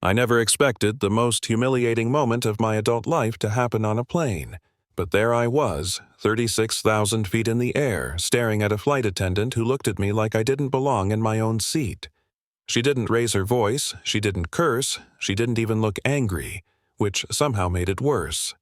I never expected the most humiliating moment of my adult life to happen on a plane, but there I was, 36,000 feet in the air, staring at a flight attendant who looked at me like I didn't belong in my own seat. She didn't raise her voice, she didn't curse, she didn't even look angry, which somehow made it worse.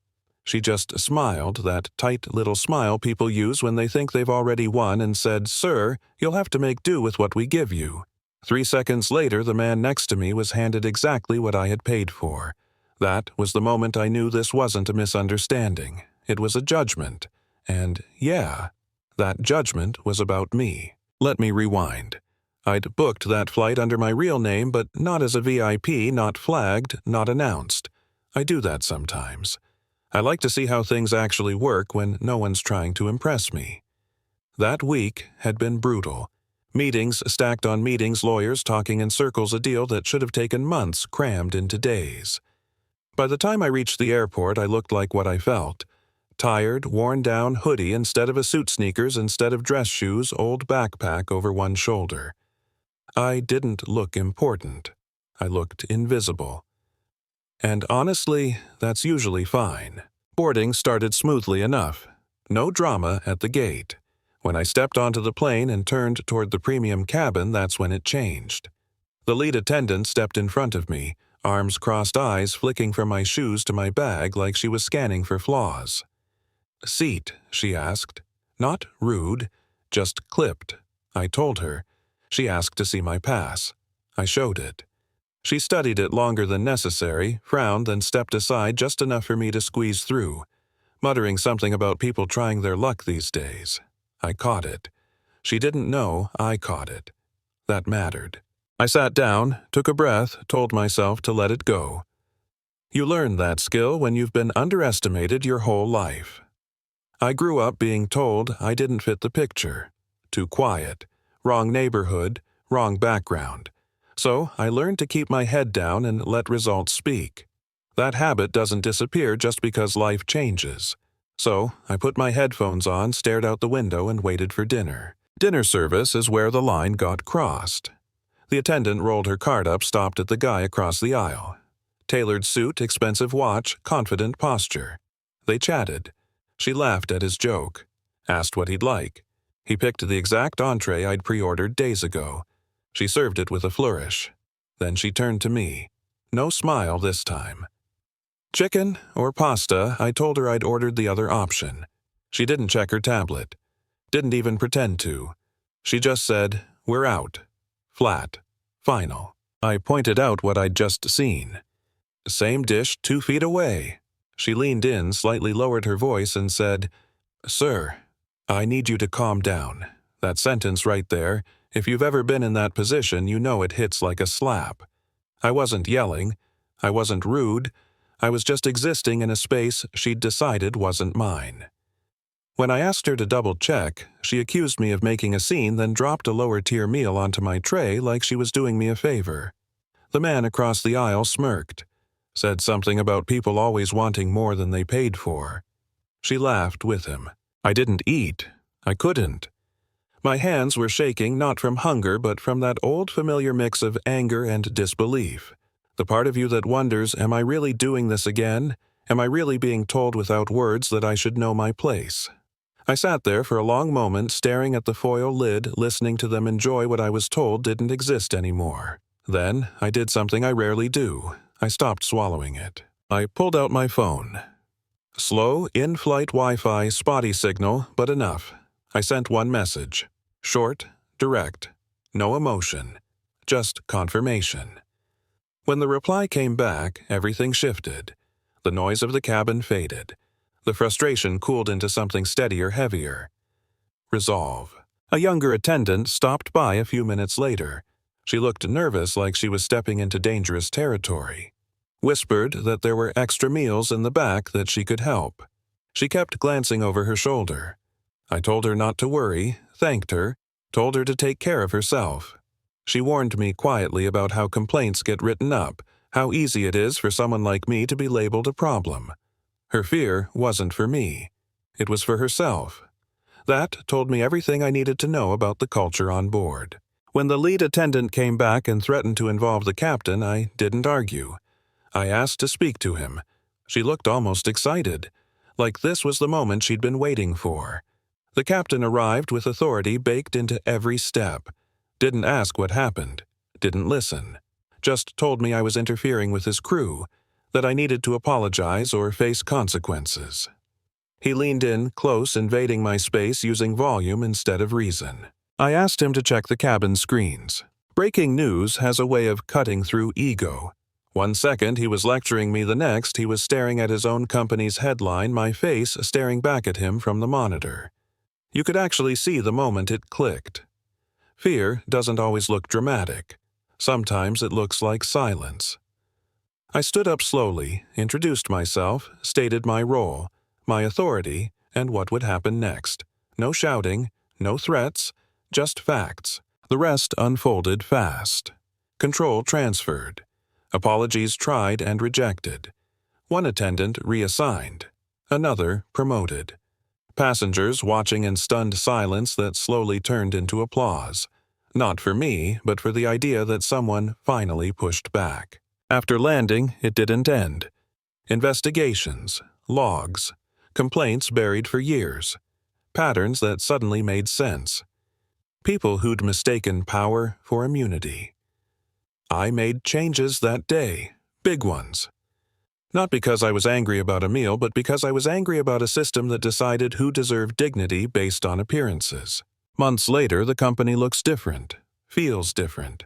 She just smiled, that tight little smile people use when they think they've already won, and said, "Sir, you'll have to make do with what we give you." 3 seconds later, the man next to me was handed exactly what I had paid for. That was the moment I knew this wasn't a misunderstanding. It was a judgment. And yeah, that judgment was about me. Let me rewind. I'd booked that flight under my real name, but not as a VIP, not flagged, not announced. I do that sometimes. I like to see how things actually work when no one's trying to impress me. That week had been brutal. Meetings stacked on meetings, lawyers talking in circles, a deal that should have taken months crammed into days. By the time I reached the airport, I looked like what I felt. Tired, worn down hoodie instead of a suit, sneakers instead of dress shoes, old backpack over one shoulder. I didn't look important. I looked invisible. And honestly, that's usually fine. Boarding started smoothly enough. No drama at the gate. When I stepped onto the plane and turned toward the premium cabin, that's when it changed. The lead attendant stepped in front of me, arms crossed, eyes flicking from my shoes to my bag like she was scanning for flaws. "Seat," she asked. Not rude, just clipped. I told her. She asked to see my pass. I showed it. She studied it longer than necessary, frowned, then stepped aside just enough for me to squeeze through, muttering something about people trying their luck these days. I caught it. She didn't know I caught it. That mattered. I sat down, took a breath, told myself to let it go. You learn that skill when you've been underestimated your whole life. I grew up being told I didn't fit the picture. Too quiet. Wrong neighborhood, wrong background. So I learned to keep my head down and let results speak. That habit doesn't disappear just because life changes. So I put my headphones on, stared out the window, and waited for dinner. Dinner service is where the line got crossed. The attendant rolled her cart up, stopped at the guy across the aisle. Tailored suit, expensive watch, confident posture. They chatted. She laughed at his joke. Asked what he'd like. He picked the exact entree I'd pre-ordered days ago. She served it with a flourish. Then she turned to me. No smile this time. Chicken or pasta, I told her I'd ordered the other option. She didn't check her tablet. Didn't even pretend to. She just said, "We're out." Flat. Final. I pointed out what I'd just seen. Same dish 2 feet away. She leaned in, slightly lowered her voice, and said, "Sir, I need you to calm down." That sentence right there, if you've ever been in that position, you know it hits like a slap. I wasn't yelling. I wasn't rude. I was just existing in a space she'd decided wasn't mine. When I asked her to double-check, she accused me of making a scene, then dropped a lower-tier meal onto my tray like she was doing me a favor. The man across the aisle smirked. Said something about people always wanting more than they paid for. She laughed with him. I didn't eat. I couldn't. My hands were shaking not from hunger but from that old familiar mix of anger and disbelief. The part of you that wonders, am I really doing this again? Am I really being told without words that I should know my place? I sat there for a long moment, staring at the foil lid, listening to them enjoy what I was told didn't exist anymore. Then I did something I rarely do. I stopped swallowing it. I pulled out my phone. Slow, in-flight Wi-Fi, spotty signal, but enough. I sent one message. Short, direct. No emotion. Just confirmation. When the reply came back, everything shifted. The noise of the cabin faded. The frustration cooled into something steadier, heavier. Resolve. A younger attendant stopped by a few minutes later. She looked nervous, like she was stepping into dangerous territory. Whispered that there were extra meals in the back that she could help. She kept glancing over her shoulder. I told her not to worry, thanked her, told her to take care of herself. She warned me quietly about how complaints get written up, how easy it is for someone like me to be labeled a problem. Her fear wasn't for me. It was for herself. That told me everything I needed to know about the culture on board. When the lead attendant came back and threatened to involve the captain, I didn't argue. I asked to speak to him. She looked almost excited, like this was the moment she'd been waiting for. The captain arrived with authority baked into every step. Didn't ask what happened. Didn't listen. Just told me I was interfering with his crew, that I needed to apologize or face consequences. He leaned in, close, invading my space using volume instead of reason. I asked him to check the cabin screens. Breaking news has a way of cutting through ego. 1 second he was lecturing me, the next he was staring at his own company's headline, my face staring back at him from the monitor. You could actually see the moment it clicked. Fear doesn't always look dramatic. Sometimes it looks like silence. I stood up slowly, introduced myself, stated my role, my authority, and what would happen next. No shouting, no threats, just facts. The rest unfolded fast. Control transferred. Apologies tried and rejected. One attendant reassigned. Another promoted. Passengers watching in stunned silence that slowly turned into applause. Not for me, but for the idea that someone finally pushed back. After landing, it didn't end. Investigations, logs, complaints buried for years. Patterns that suddenly made sense. People who'd mistaken power for immunity. I made changes that day, big ones. Not because I was angry about a meal, but because I was angry about a system that decided who deserved dignity based on appearances. Months later, the company looks different, feels different.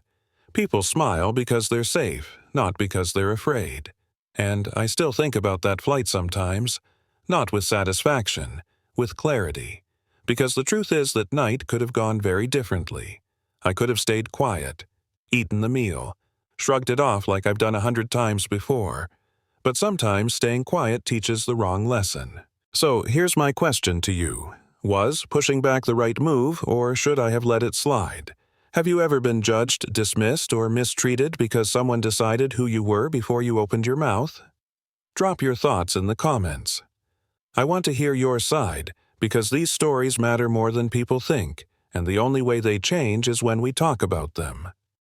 People smile because they're safe, not because they're afraid. And I still think about that flight sometimes, not with satisfaction, with clarity. Because the truth is that night could have gone very differently. I could have stayed quiet, eaten the meal, shrugged it off like I've done 100 times before. But sometimes staying quiet teaches the wrong lesson. So here's my question to you. Was pushing back the right move, or should I have let it slide? Have you ever been judged, dismissed, or mistreated because someone decided who you were before you opened your mouth? Drop your thoughts in the comments. I want to hear your side, because these stories matter more than people think, and the only way they change is when we talk about them.